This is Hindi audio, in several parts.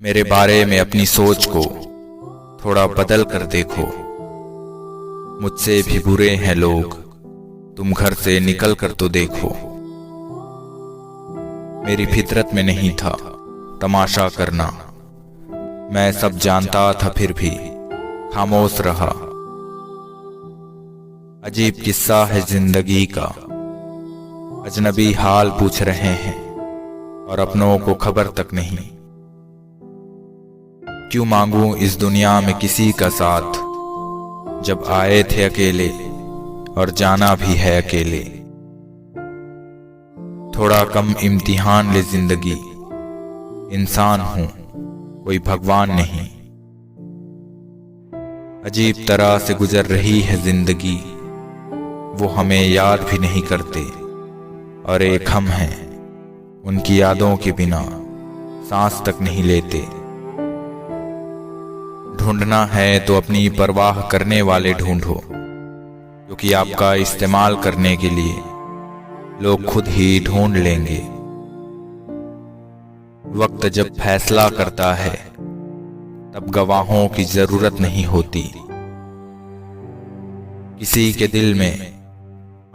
मेरे बारे में अपनी सोच को थोड़ा बदल कर देखो। मुझसे भी बुरे हैं लोग, तुम घर से निकल कर तो देखो। मेरी फितरत में नहीं था तमाशा करना, मैं सब जानता था फिर भी खामोश रहा। अजीब किस्सा है जिंदगी का, अजनबी हाल पूछ रहे हैं और अपनों को खबर तक नहीं। क्यों मांगूं इस दुनिया में किसी का साथ, जब आए थे अकेले और जाना भी है अकेले। थोड़ा कम इम्तिहान ले जिंदगी, इंसान हूं कोई भगवान नहीं। अजीब तरह से गुजर रही है जिंदगी, वो हमें याद भी नहीं करते और एक हम हैं उनकी यादों के बिना सांस तक नहीं लेते। ढूंढना है तो अपनी परवाह करने वाले ढूंढो, क्योंकि आपका इस्तेमाल करने के लिए लोग खुद ही ढूंढ लेंगे। वक्त जब फैसला करता है तब गवाहों की जरूरत नहीं होती। किसी के दिल में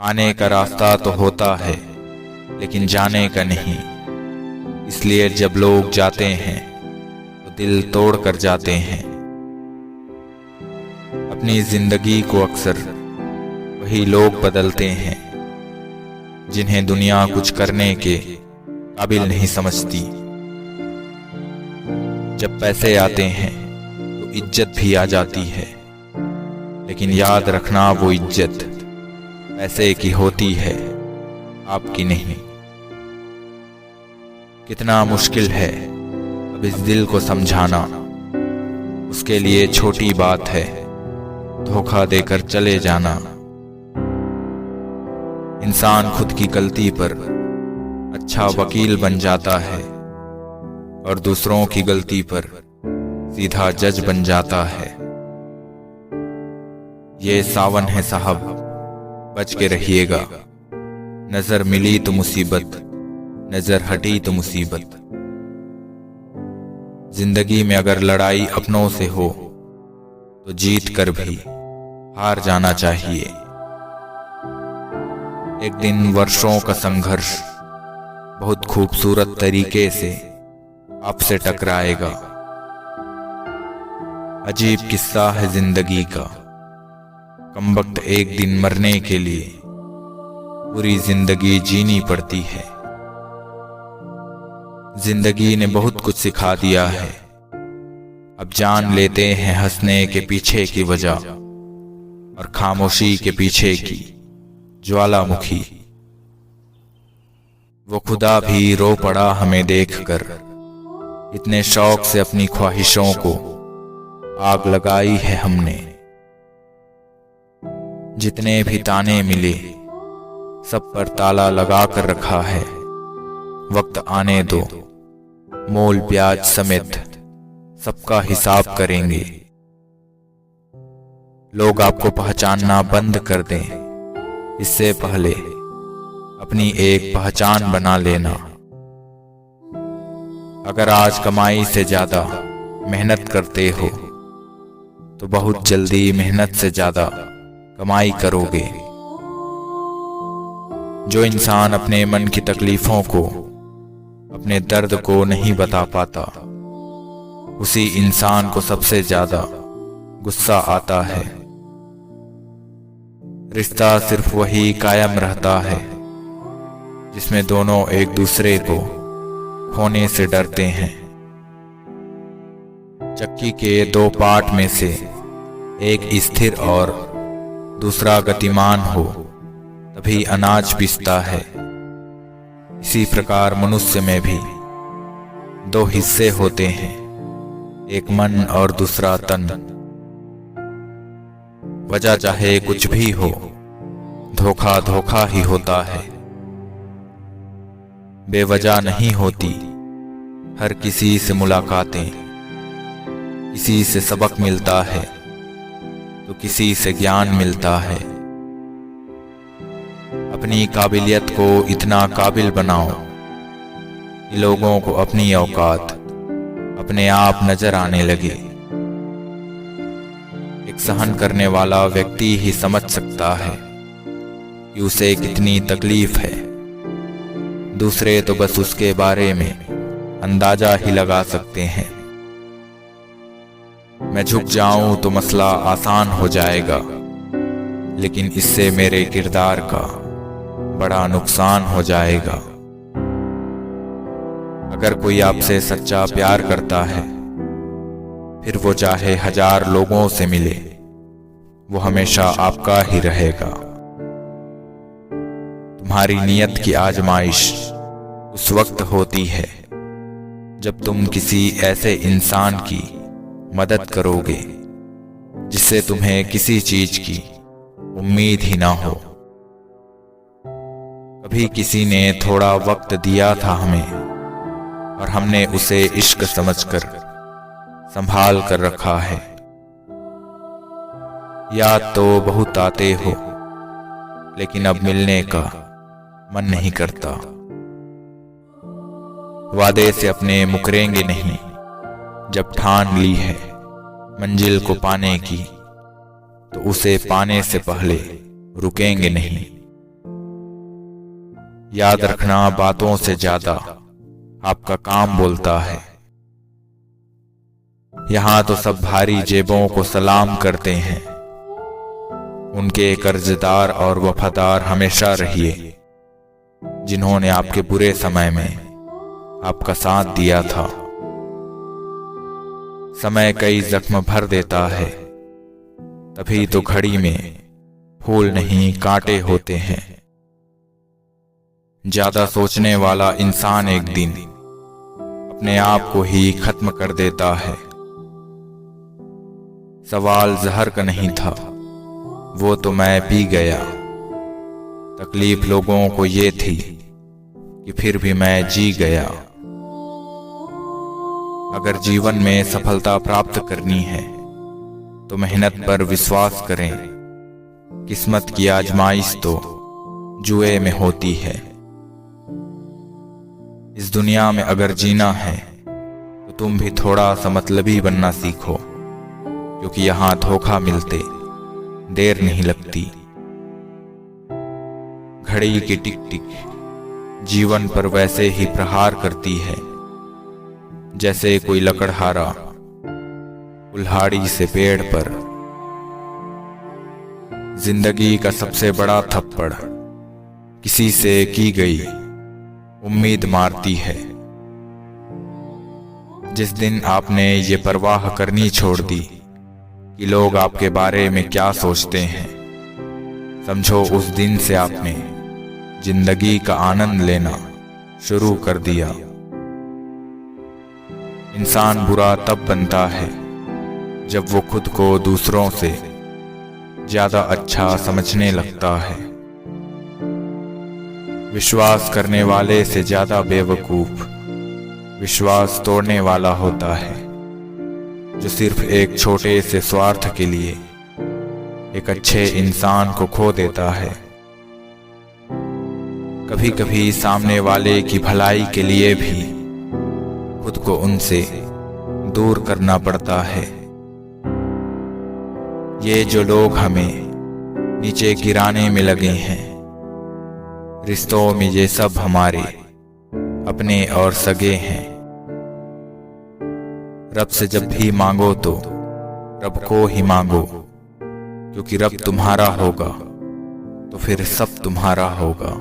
आने का रास्ता तो होता है लेकिन जाने का नहीं, इसलिए जब लोग जाते हैं तो दिल तोड़ कर जाते हैं। अपनी जिंदगी को अक्सर वही लोग बदलते हैं जिन्हें दुनिया कुछ करने के काबिल नहीं समझती। जब पैसे आते हैं तो इज्जत भी आ जाती है, लेकिन याद रखना वो इज्जत पैसे की होती है, आपकी नहीं। कितना मुश्किल है अब इस दिल को समझाना, उसके लिए छोटी बात है धोखा देकर चले जाना। इंसान खुद की गलती पर अच्छा वकील बन जाता है और दूसरों की गलती पर सीधा जज बन जाता है। ये सावन है साहब, बच के रहिएगा। नजर मिली तो मुसीबत, नजर हटी तो मुसीबत। जिंदगी में अगर लड़ाई अपनों से हो तो जीत कर भी हार जाना चाहिए। एक दिन वर्षों का संघर्ष बहुत खूबसूरत तरीके से आपसे टकराएगा। अजीब किस्सा है जिंदगी का, कमबख्त एक दिन मरने के लिए पूरी जिंदगी जीनी पड़ती है। जिंदगी ने बहुत कुछ सिखा दिया है, अब जान लेते हैं हंसने के पीछे की वजह और खामोशी के पीछे की ज्वालामुखी। वो खुदा भी रो पड़ा हमें देखकर, इतने शौक से अपनी ख्वाहिशों को आग लगाई है हमने। जितने भी ताने मिले सब पर ताला लगा कर रखा है। वक्त आने दो, मोल ब्याज समेत सबका हिसाब करेंगे। लोग आपको पहचानना बंद कर दें, इससे पहले अपनी एक पहचान बना लेना। अगर आज कमाई से ज्यादा मेहनत करते हो तो बहुत जल्दी मेहनत से ज्यादा कमाई करोगे। जो इंसान अपने मन की तकलीफों को, अपने दर्द को नहीं बता पाता, उसी इंसान को सबसे ज्यादा गुस्सा आता है। रिश्ता सिर्फ वही कायम रहता है जिसमें दोनों एक दूसरे को खोने से डरते हैं। चक्की के दो पार्ट में से एक स्थिर और दूसरा गतिमान हो तभी अनाज पिसता है। इसी प्रकार मनुष्य में भी दो हिस्से होते हैं, एक मन और दूसरा तन। वजह चाहे कुछ भी हो, धोखा धोखा ही होता है। बेवजह नहीं होती हर किसी से मुलाकातें, किसी से सबक मिलता है तो किसी से ज्ञान मिलता है। अपनी काबिलियत को इतना काबिल बनाओ कि लोगों को अपनी औकात अपने आप नजर आने लगे। एक सहन करने वाला व्यक्ति ही समझ सकता है कि उसे कितनी तकलीफ है। दूसरे तो बस उसके बारे में अंदाजा ही लगा सकते हैं। मैं झुक जाऊं तो मसला आसान हो जाएगा, लेकिन इससे मेरे किरदार का बड़ा नुकसान हो जाएगा। अगर कोई आपसे सच्चा प्यार करता है, फिर वो चाहे 1000 लोगों से मिले, वो हमेशा आपका ही रहेगा। तुम्हारी नियत की आजमाइश उस वक्त होती है जब तुम किसी ऐसे इंसान की मदद करोगे जिससे तुम्हें किसी चीज की उम्मीद ही ना हो। कभी किसी ने थोड़ा वक्त दिया था हमें, और हमने उसे इश्क समझकर संभाल कर रखा है। याद तो बहुत आते हो, लेकिन अब मिलने का मन नहीं करता। वादे से अपने मुकरेंगे नहीं, जब ठान ली है मंजिल को पाने की, तो उसे पाने से पहले रुकेंगे नहीं। याद रखना बातों से ज्यादा आपका काम बोलता है। यहां तो सब भारी जेबों को सलाम करते हैं। उनके कर्जदार और वफादार हमेशा रहिए, जिन्होंने आपके बुरे समय में आपका साथ दिया था। समय कई जख्म भर देता है, तभी तो घड़ी में फूल नहीं कांटे होते हैं। ज्यादा सोचने वाला इंसान एक दिन अपने आप को ही खत्म कर देता है। सवाल जहर का नहीं था, वो तो मैं पी गया। तकलीफ लोगों को ये थी कि फिर भी मैं जी गया। अगर जीवन में सफलता प्राप्त करनी है तो मेहनत पर विश्वास करें। किस्मत की आजमाइश तो जुए में होती है। इस दुनिया में अगर जीना है तो तुम भी थोड़ा सा मतलबी बनना सीखो, क्योंकि यहां धोखा मिलते देर नहीं लगती। घड़ी की टिक टिक जीवन पर वैसे ही प्रहार करती है जैसे कोई लकड़हारा कुल्हाड़ी से पेड़ पर। जिंदगी का सबसे बड़ा थप्पड़ किसी से की गई उम्मीद मारती है। जिस दिन आपने ये परवाह करनी छोड़ दी कि लोग आपके बारे में क्या सोचते हैं, समझो उस दिन से आपने जिंदगी का आनंद लेना शुरू कर दिया। इंसान बुरा तब बनता है जब वो खुद को दूसरों से ज्यादा अच्छा समझने लगता है। विश्वास करने वाले से ज्यादा बेवकूफ विश्वास तोड़ने वाला होता है, जो सिर्फ एक छोटे से स्वार्थ के लिए एक अच्छे इंसान को खो देता है। कभी कभी सामने वाले की भलाई के लिए भी खुद को उनसे दूर करना पड़ता है। ये जो लोग हमें नीचे गिराने में लगे हैं, रिश्तों में ये सब हमारे अपने और सगे हैं। रब से जब भी मांगो तो रब को ही मांगो, क्योंकि रब तुम्हारा होगा तो फिर सब तुम्हारा होगा।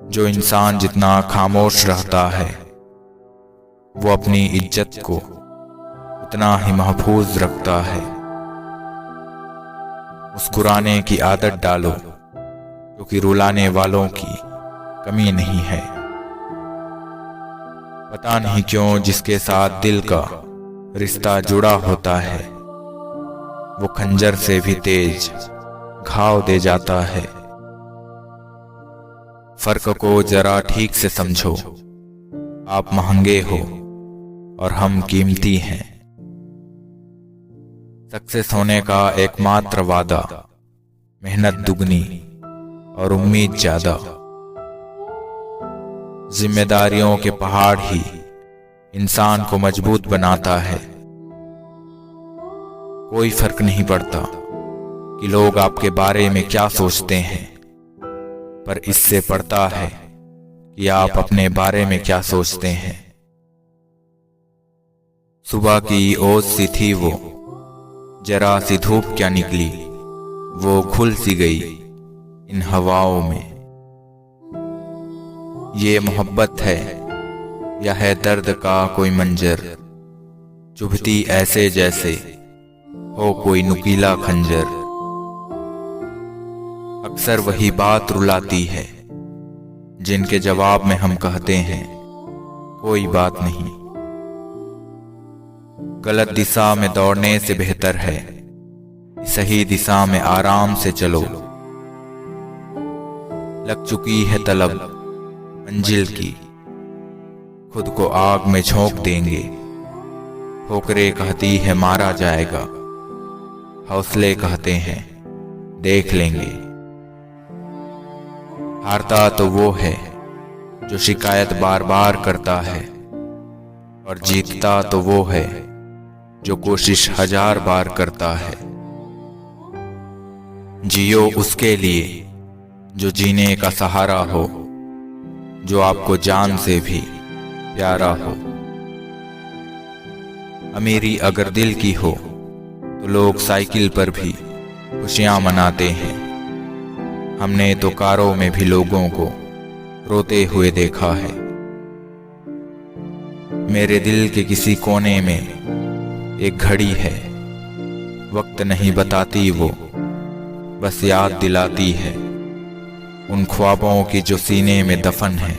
जो इंसान जितना खामोश रहता है, वो अपनी इज्जत को उतना ही महफूज रखता है। मुस्कुराने की आदत डालो, क्योंकि रुलाने वालों की कमी नहीं है। पता नहीं क्यों जिसके साथ दिल का रिश्ता जुड़ा होता है, वो खंजर से भी तेज घाव दे जाता है। फर्क को जरा ठीक से समझो, आप महंगे हो और हम कीमती हैं। सक्सेस होने का एकमात्र वादा मेहनत दुगनी और उम्मीद ज्यादा। जिम्मेदारियों के पहाड़ ही इंसान को मजबूत बनाता है। कोई फर्क नहीं पड़ता कि लोग आपके बारे में क्या सोचते हैं, पर इससे पड़ता है कि आप अपने बारे में क्या सोचते हैं। सुबह की ओस सी थी वो, जरा सी धूप क्या निकली, वो घुल सी गई इन हवाओं में। ये मोहब्बत है या है दर्द का कोई मंजर, चुभती ऐसे जैसे हो कोई नुकीला खंजर। अक्सर वही बात रुलाती है जिनके जवाब में हम कहते हैं कोई बात नहीं। गलत दिशा में दौड़ने से बेहतर है सही दिशा में आराम से चलो। लग चुकी है तलब मंजिल की, खुद को आग में झोंक देंगे। ठोकरें कहती है मारा जाएगा, हौसले कहते हैं देख लेंगे। हारता तो वो है जो शिकायत बार बार करता है, और जीतता तो वो है जो कोशिश 1000 बार करता है। जियो उसके लिए जो जीने का सहारा हो, जो आपको जान से भी प्यारा हो। अमीरी अगर दिल की हो तो लोग साइकिल पर भी खुशियां मनाते हैं। हमने तो कारों में भी लोगों को रोते हुए देखा है। मेरे दिल के किसी कोने में एक घड़ी है, वक्त नहीं बताती वो, बस याद दिलाती है उन ख्वाबों की जो सीने में दफन है।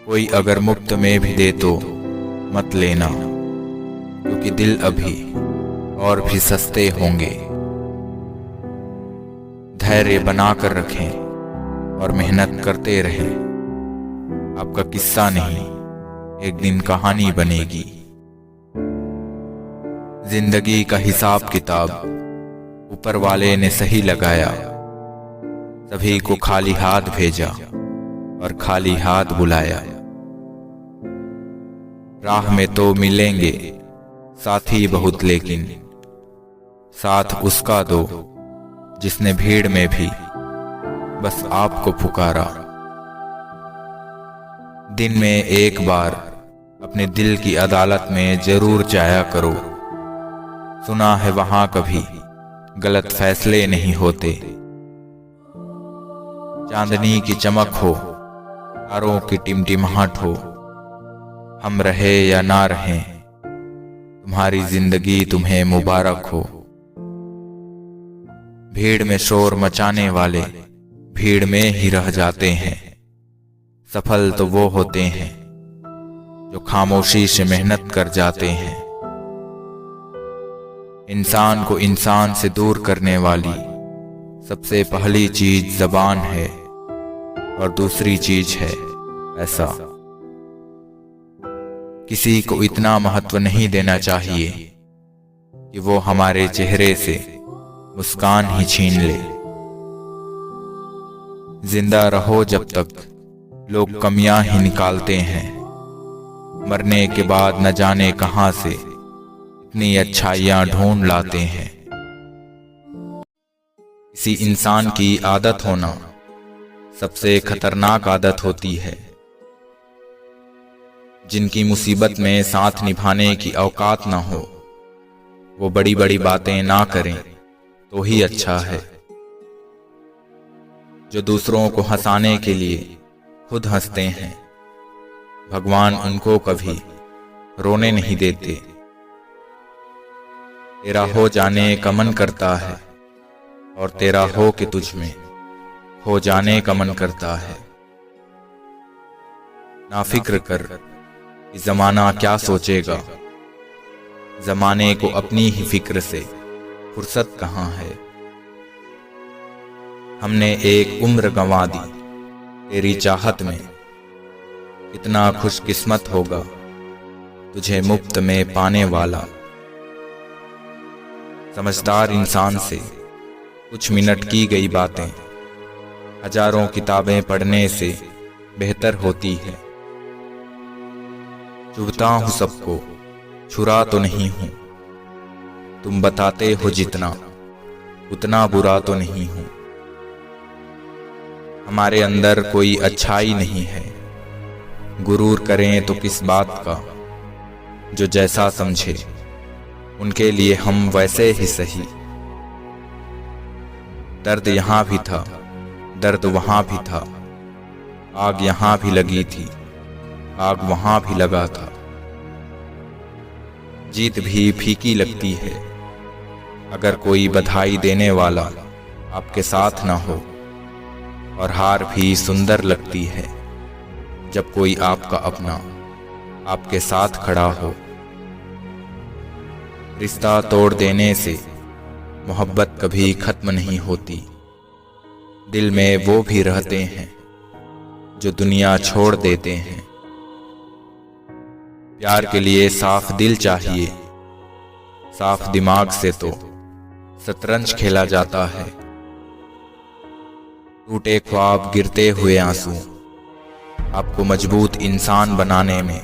कोई अगर मुफ्त में भी दे तो मत लेना, क्योंकि दिल अभी और भी सस्ते होंगे। धैर्य बनाकर रखें और मेहनत करते रहें। आपका किस्सा नहीं एक दिन कहानी बनेगी। जिंदगी का हिसाब किताब ऊपर वाले ने सही लगाया, सभी को खाली हाथ भेजा और खाली हाथ बुलाया। राह में तो मिलेंगे साथी बहुत, लेकिन साथ उसका दो जिसने भीड़ में भी बस आपको पुकारा। दिन में एक बार अपने दिल की अदालत में जरूर जाया करो। सुना है वहां कभी गलत फैसले नहीं होते। चांदनी की चमक हो, तारों की टिमटिमाहट हो, हम रहे या ना रहें, तुम्हारी जिंदगी तुम्हें मुबारक हो। भीड़ में शोर मचाने वाले भीड़ में ही रह जाते हैं। सफल तो वो होते हैं जो खामोशी से मेहनत कर जाते हैं। इंसान को इंसान से दूर करने वाली सबसे पहली चीज ज़बान है, और दूसरी चीज है पैसा। किसी को इतना महत्व नहीं देना चाहिए कि वो हमारे चेहरे से मुस्कान ही छीन ले। जिंदा रहो जब तक लोग कमियां ही निकालते हैं, मरने के बाद न जाने कहां से इतनी अच्छाइयां ढूंढ लाते हैं। किसी इंसान की आदत होना सबसे खतरनाक आदत होती है। जिनकी मुसीबत में साथ निभाने की औकात ना हो, वो बड़ी बड़ी बातें ना करें तो ही अच्छा है। जो दूसरों को हंसाने के लिए खुद हंसते हैं, भगवान उनको कभी रोने नहीं देते। तेरा हो जाने का मन करता है और तेरा हो के तुझ में हो जाने का मन करता है। ना फिक्र कर कि जमाना क्या सोचेगा, जमाने को अपनी ही फिक्र से फुर्सत कहाँ है। हमने एक उम्र गंवा दी तेरी चाहत में, कितना खुशकिस्मत होगा तुझे मुफ्त में पाने वाला। समझदार इंसान से कुछ मिनट की गई बातें हजारों किताबें पढ़ने से बेहतर होती है। चुभता हूँ सबको, छुरा तो नहीं हूँ। तुम बताते हो जितना, उतना बुरा तो नहीं हूँ। हमारे अंदर कोई अच्छाई नहीं है, गुरूर करें तो किस बात का। जो जैसा समझे उनके लिए हम वैसे ही सही। दर्द यहाँ भी था, दर्द वहाँ भी था, आग यहाँ भी लगी थी, आग वहाँ भी लगा था। जीत भी फीकी लगती है अगर कोई बधाई देने वाला आपके साथ ना हो, और हार भी सुंदर लगती है जब कोई आपका अपना आपके साथ खड़ा हो। रिश्ता तोड़ देने से मोहब्बत कभी खत्म नहीं होती। दिल में वो भी रहते हैं जो दुनिया छोड़ देते हैं। प्यार के लिए साफ दिल चाहिए, साफ दिमाग से तो शतरंज खेला जाता है। टूटे ख्वाब, गिरते हुए आंसू आपको मजबूत इंसान बनाने में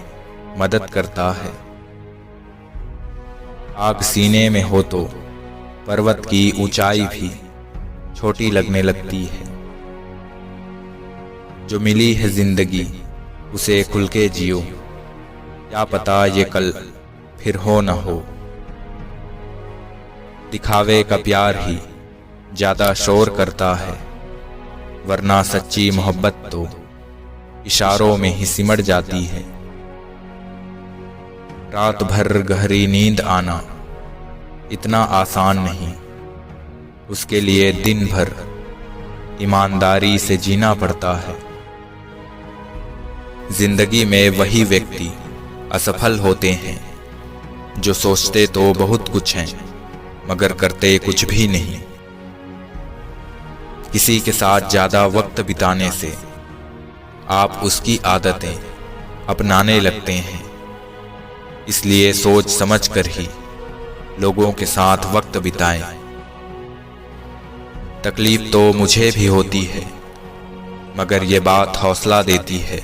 मदद करता है। आग सीने में हो तो पर्वत की ऊंचाई भी छोटी लगने लगती है। जो मिली है जिंदगी उसे खुल के जियो, क्या पता ये कल फिर हो न हो। दिखावे का प्यार ही ज्यादा शोर करता है, वरना सच्ची मोहब्बत तो इशारों में ही सिमट जाती है। रात भर गहरी नींद आना इतना आसान नहीं, उसके लिए दिन भर ईमानदारी से जीना पड़ता है। जिंदगी में वही व्यक्ति असफल होते हैं जो सोचते तो बहुत कुछ हैं मगर करते कुछ भी नहीं। किसी के साथ ज्यादा वक्त बिताने से आप उसकी आदतें अपनाने लगते हैं, इसलिए सोच समझ कर ही लोगों के साथ वक्त बिताएं। तकलीफ तो मुझे भी होती है, मगर ये बात हौसला देती है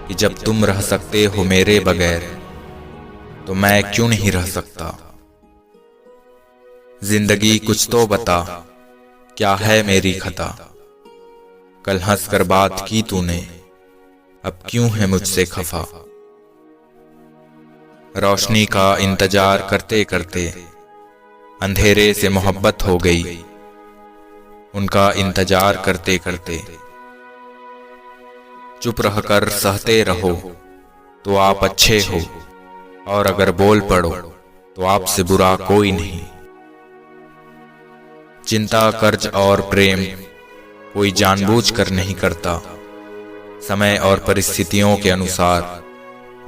कि जब तुम रह सकते हो मेरे बगैर तो मैं क्यों नहीं रह सकता। जिंदगी कुछ तो बता, क्या है मेरी खता। कल हंस कर बात की तूने, अब क्यों है मुझसे खफा। रोशनी का इंतजार करते करते अंधेरे से मोहब्बत हो गई, उनका इंतजार करते करते। चुप रहकर सहते रहो तो आप अच्छे हो, और अगर बोल पड़ो तो आपसे बुरा कोई नहीं। चिंता, कर्ज और प्रेम कोई जानबूझकर नहीं करता, समय और परिस्थितियों के अनुसार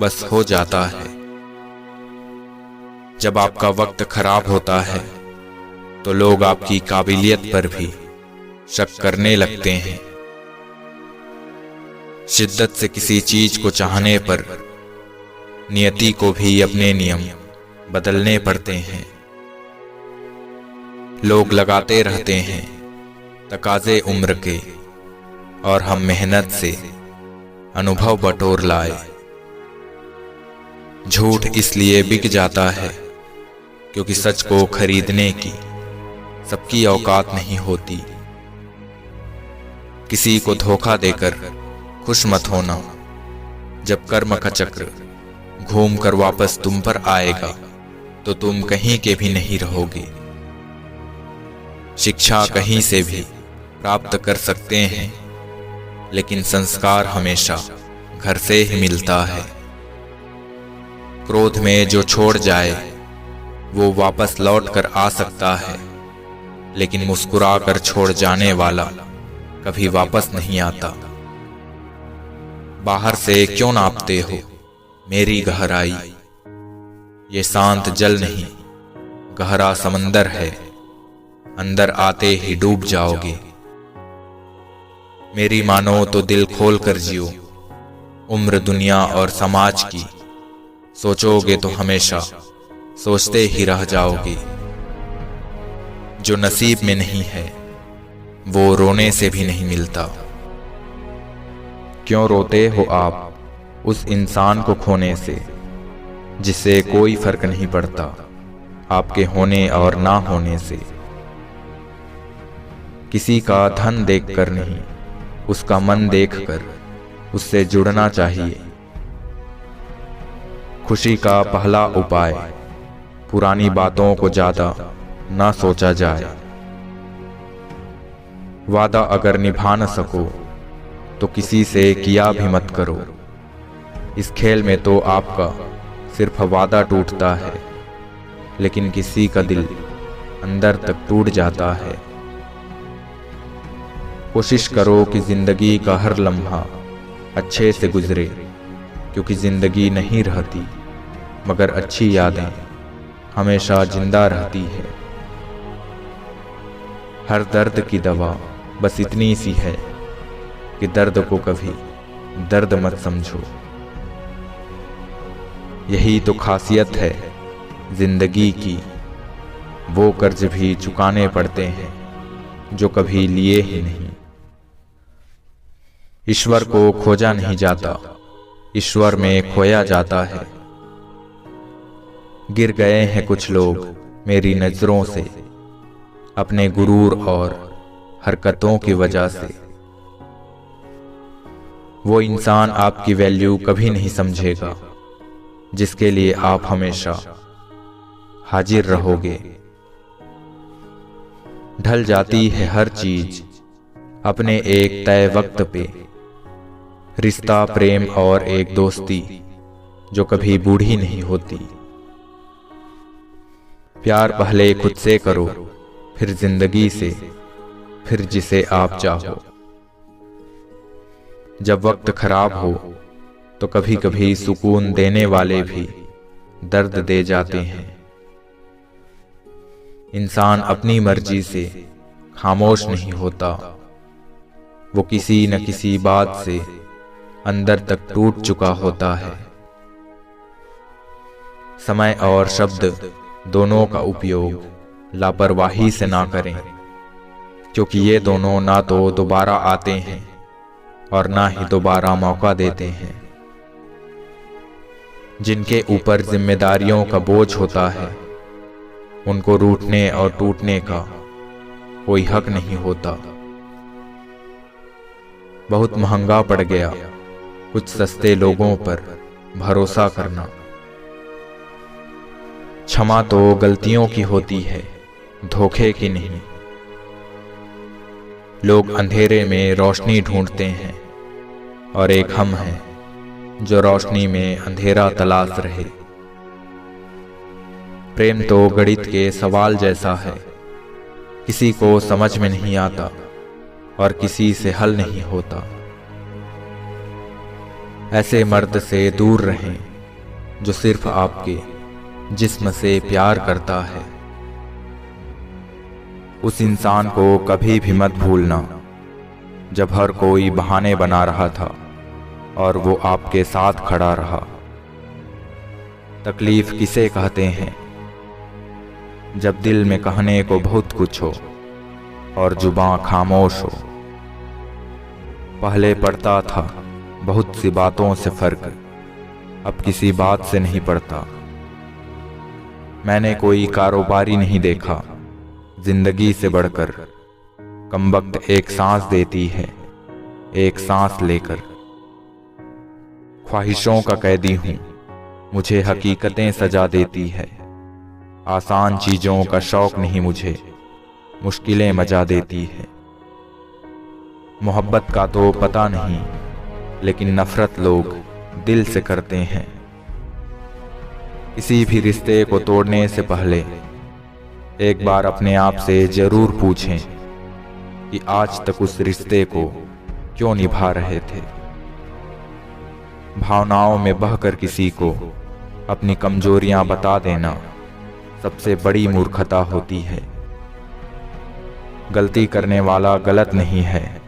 बस हो जाता है। जब आपका वक्त खराब होता है तो लोग आपकी काबिलियत पर भी शक करने लगते हैं। शिद्दत से किसी चीज को चाहने पर नियति को भी अपने नियम बदलने पड़ते हैं। लोग लगाते रहते हैं तकाजे उम्र के, और हम मेहनत से अनुभव बटोर लाए। झूठ इसलिए बिक जाता है क्योंकि सच को खरीदने की सबकी औकात नहीं होती। किसी को धोखा देकर खुश मत होना, जब कर्म का चक्र घूम कर वापस तुम पर आएगा तो तुम कहीं के भी नहीं रहोगे। शिक्षा कहीं से भी प्राप्त कर सकते हैं, लेकिन संस्कार हमेशा घर से ही मिलता है। क्रोध में जो छोड़ जाए वो वापस लौट कर आ सकता है, लेकिन मुस्कुरा कर छोड़ जाने वाला कभी वापस नहीं आता। बाहर से क्यों नापते हो मेरी गहराई, ये शांत जल नहीं गहरा समंदर है, अंदर आते ही डूब जाओगे। मेरी मानो तो दिल खोल कर जियो, उम्र दुनिया और समाज की सोचोगे तो हमेशा सोचते ही रह जाओगे। जो नसीब में नहीं है वो रोने से भी नहीं मिलता। क्यों रोते हो आप उस इंसान को खोने से जिससे कोई फर्क नहीं पड़ता आपके होने और ना होने से। किसी का धन देखकर नहीं, उसका मन देखकर उससे जुड़ना चाहिए। खुशी का पहला उपाय पुरानी बातों को ज्यादा ना सोचा जाए। वादा अगर निभा न सको तो किसी से किया भी मत करो। इस खेल में तो आपका सिर्फ वादा टूटता है, लेकिन किसी का दिल अंदर तक टूट जाता है। कोशिश करो कि जिंदगी का हर लम्हा अच्छे से गुजरे, क्योंकि जिंदगी नहीं रहती मगर अच्छी यादें हमेशा जिंदा रहती है। हर दर्द की दवा बस इतनी सी है कि दर्द को कभी दर्द मत समझो। यही तो खासियत है जिंदगी की, वो कर्ज भी चुकाने पड़ते हैं जो कभी लिए ही नहीं। ईश्वर को खोजा नहीं जाता, ईश्वर में खोया जाता है। गिर गए हैं कुछ लोग मेरी नजरों से, अपने गुरूर और हरकतों की वजह से। वो इंसान आपकी वैल्यू कभी नहीं समझेगा जिसके लिए आप हमेशा हाजिर रहोगे। ढल जाती है हर चीज अपने एक तय वक्त पे, रिश्ता, प्रेम और एक दोस्ती जो कभी बूढ़ी नहीं होती। प्यार पहले खुद से करो, फिर जिंदगी से, फिर जिसे आप चाहो। जब वक्त खराब हो तो कभी कभी सुकून देने वाले भी दर्द दे जाते हैं। इंसान अपनी मर्जी से खामोश नहीं होता, वो किसी न किसी बात से अंदर तक टूट चुका होता है। समय और शब्द दोनों का उपयोग लापरवाही से ना करें, क्योंकि ये दोनों ना तो दोबारा आते हैं और ना ही दोबारा मौका देते हैं। जिनके ऊपर जिम्मेदारियों का बोझ होता है उनको रूठने और टूटने का कोई हक नहीं होता। बहुत महंगा पड़ गया कुछ सस्ते लोगों पर भरोसा करना। क्षमा तो गलतियों की होती है, धोखे की नहीं। लोग अंधेरे में रोशनी ढूंढते हैं और एक हम हैं जो रोशनी में अंधेरा तलाश रहे। प्रेम तो गणित के सवाल जैसा है, किसी को समझ में नहीं आता और किसी से हल नहीं होता। ऐसे मर्द से दूर रहें जो सिर्फ आपके जिस्म से प्यार करता है। उस इंसान को कभी भी मत भूलना जब हर कोई बहाने बना रहा था और वो आपके साथ खड़ा रहा। तकलीफ किसे कहते हैं? जब दिल में कहने को बहुत कुछ हो और जुबां खामोश हो। पहले पड़ता था बहुत सी बातों से फर्क, अब किसी बात से नहीं पड़ता। मैंने कोई कारोबारी नहीं देखा जिंदगी से बढ़कर, कमबख्त एक सांस देती है एक सांस लेकर। ख्वाहिशों का कैदी हूं, मुझे हकीकतें सजा देती है। आसान चीजों का शौक नहीं मुझे, मुश्किलें मचा देती है। मोहब्बत का तो पता नहीं, लेकिन नफरत लोग दिल से करते हैं। किसी भी रिश्ते को तोड़ने से पहले एक बार अपने आप से जरूर पूछें कि आज तक उस रिश्ते को क्यों निभा रहे थे। भावनाओं में बहकर किसी को अपनी कमजोरियां बता देना सबसे बड़ी मूर्खता होती है। गलती करने वाला गलत नहीं है,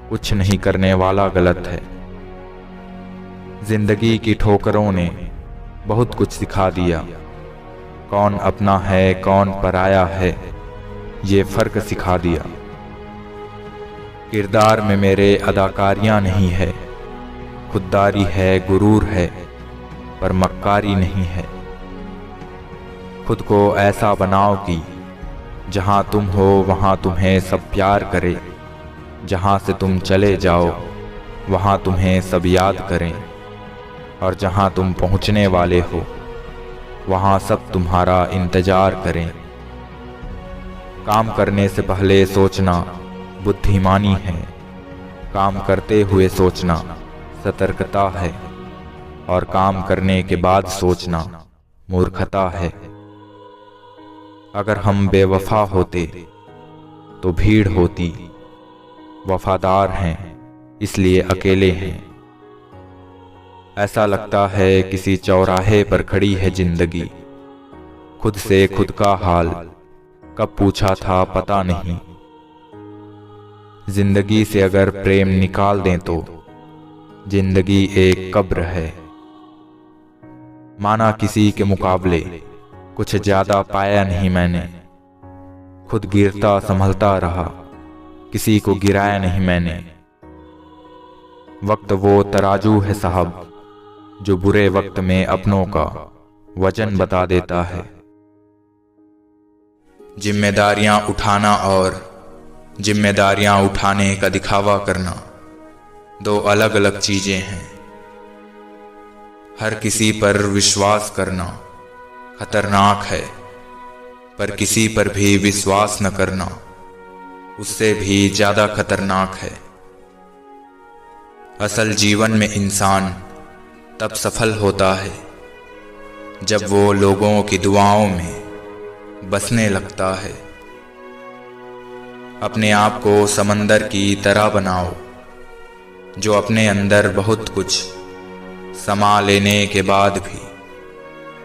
कुछ नहीं करने वाला गलत है। जिंदगी की ठोकरों ने बहुत कुछ सिखा दिया, कौन अपना है कौन पराया है ये फर्क सिखा दिया। किरदार में मेरे अदाकारियां नहीं है, खुददारी है, गुरूर है, पर मक्कारी नहीं है। खुद को ऐसा बनाओ कि जहाँ तुम हो वहाँ तुम्हें सब प्यार करे, जहाँ से तुम चले जाओ वहाँ तुम्हें सब याद करें, और जहाँ तुम पहुँचने वाले हो वहाँ सब तुम्हारा इंतजार करें। काम करने से पहले सोचना बुद्धिमानी है, काम करते हुए सोचना सतर्कता है, और काम करने के बाद सोचना मूर्खता है। अगर हम बेवफा होते तो भीड़ होती, वफादार हैं इसलिए अकेले हैं। ऐसा लगता है किसी चौराहे पर खड़ी है जिंदगी, खुद से खुद का हाल कब पूछा था पता नहीं। जिंदगी से अगर प्रेम निकाल दें तो जिंदगी एक कब्र है। माना किसी के मुकाबले कुछ ज्यादा पाया नहीं मैंने, खुद गिरता संभलता रहा, किसी को गिराया नहीं मैंने। वक्त वो तराजू है साहब जो बुरे वक्त में अपनों का वजन बता देता है। जिम्मेदारियां उठाना और जिम्मेदारियां उठाने का दिखावा करना दो अलग अलग चीजें हैं। हर किसी पर विश्वास करना खतरनाक है, पर किसी पर भी विश्वास न करना उससे भी ज्यादा खतरनाक है। असल जीवन में इंसान तब सफल होता है जब वो लोगों की दुआओं में बसने लगता है। अपने आप को समंदर की तरह बनाओ जो अपने अंदर बहुत कुछ समा लेने के बाद भी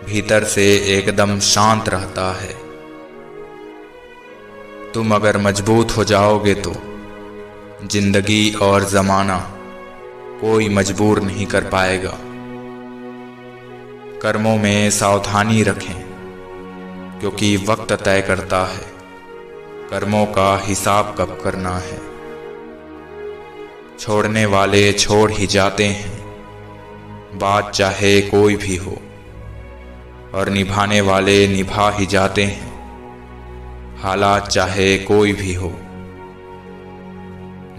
भीतर से एकदम शांत रहता है। तुम अगर मजबूत हो जाओगे तो जिंदगी और जमाना कोई मजबूर नहीं कर पाएगा। कर्मों में सावधानी रखें क्योंकि वक्त तय करता है कर्मों का हिसाब कब करना है। छोड़ने वाले छोड़ ही जाते हैं, बात चाहे कोई भी हो, और निभाने वाले निभा ही जाते हैं, हालात चाहे कोई भी हो।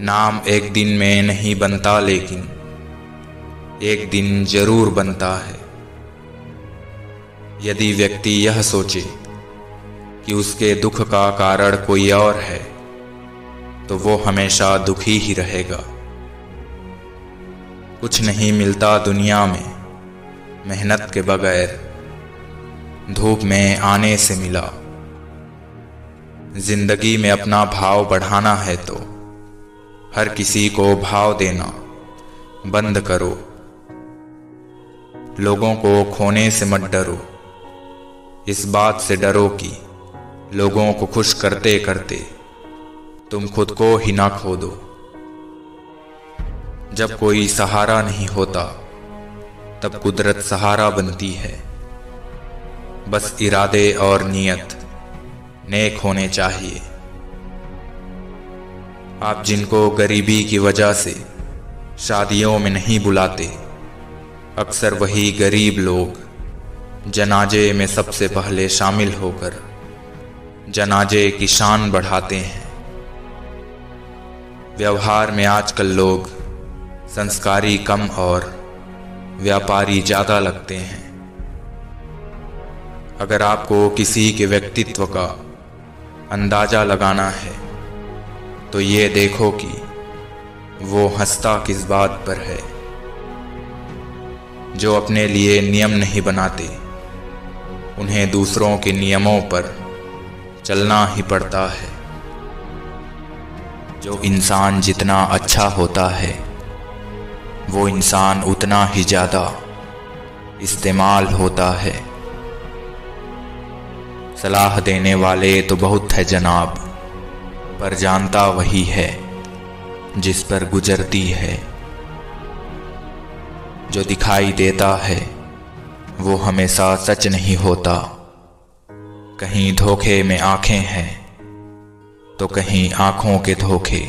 नाम एक दिन में नहीं बनता लेकिन एक दिन जरूर बनता है। यदि व्यक्ति यह सोचे कि उसके दुख का कारण कोई और है तो वो हमेशा दुखी ही रहेगा। कुछ नहीं मिलता दुनिया में मेहनत के बगैर, धूप में आने से मिला। जिंदगी में अपना भाव बढ़ाना है तो हर किसी को भाव देना बंद करो। लोगों को खोने से मत डरो, इस बात से डरो कि लोगों को खुश करते करते तुम खुद को ही ना खो दो। जब कोई सहारा नहीं होता तब कुदरत सहारा बनती है। बस इरादे और नियत नेक होने चाहिए। आप जिनको गरीबी की वजह से शादियों में नहीं बुलाते, अक्सर वही गरीब लोग जनाजे में सबसे पहले शामिल होकर जनाजे की शान बढ़ाते हैं। व्यवहार में आजकल लोग संस्कारी कम और व्यापारी ज्यादा लगते हैं। अगर आपको किसी के व्यक्तित्व का अंदाजा लगाना है तो ये देखो कि वो हंसता किस बात पर है। जो अपने लिए नियम नहीं बनाते उन्हें दूसरों के नियमों पर चलना ही पड़ता है। जो इंसान जितना अच्छा होता है वो इंसान उतना ही ज्यादा इस्तेमाल होता है। सलाह देने वाले तो बहुत है जनाब, पर जानता वही है जिस पर गुजरती है। जो दिखाई देता है वो हमेशा सच नहीं होता। कहीं धोखे में आंखें हैं तो कहीं आंखों के धोखे।